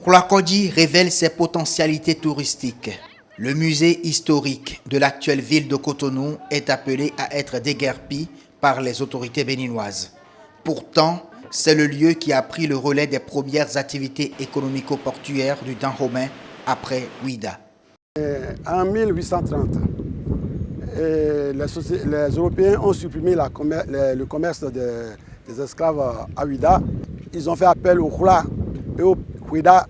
Khoulakodji révèle ses potentialités touristiques. Le musée historique de l'actuelle ville de Cotonou est appelé à être déguerpi par les autorités béninoises. Pourtant, c'est le lieu qui a pris le relais des premières activités économico-portuaires du Dahomey après Ouidah. En 1830, les Européens ont supprimé le commerce des esclaves à Ouidah. Ils ont fait appel aux Khoula et aux Ouidah,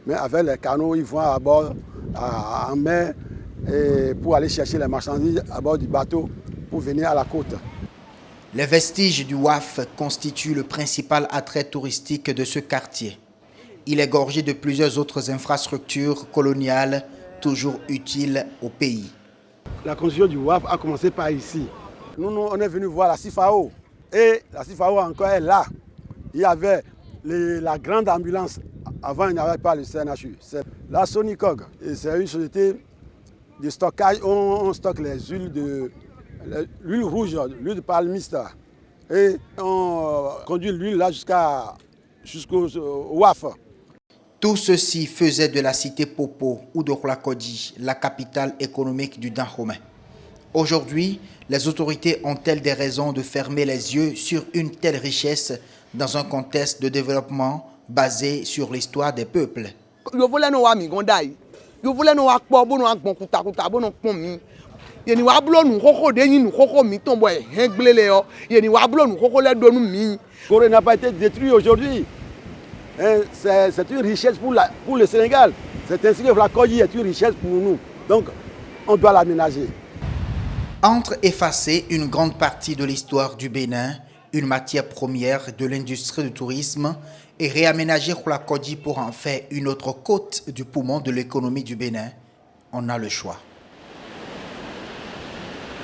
mais avec les canaux, ils vont à bord en mer pour aller chercher les marchandises à bord du bateau pour venir à la côte. Les vestiges du WAF constituent le principal attrait touristique de ce quartier. Il est gorgé de plusieurs autres infrastructures coloniales toujours utiles au pays. La construction du WAF a commencé par ici. Nous, on est venu voir la CIFAO. Et la CIFAO encore est là. Il y avait la grande ambulance. Avant, il n'y avait pas le CNHU. C'est la Sonicog. C'est une société de stockage. On stocke les huiles l'huile rouge, l'huile de palmiste. Et on conduit l'huile là jusqu'au WAF. Tout ceci faisait de la cité Popo ou de Khoulakodji la capitale économique du Dahomey. Aujourd'hui, les autorités ont-elles des raisons de fermer les yeux sur une telle richesse dans un contexte de développement basé sur l'histoire des peuples? Corée n'a pas été détruit aujourd'hui. C'est une richesse pour le Sénégal. C'est ainsi que Khoulakodji est une richesse pour nous. Donc, on doit l'aménager. Entre effacer une grande partie de l'histoire du Bénin, une matière première de l'industrie du tourisme, et réaménager Khoulakodji pour en faire une autre côte du poumon de l'économie du Bénin, on a le choix.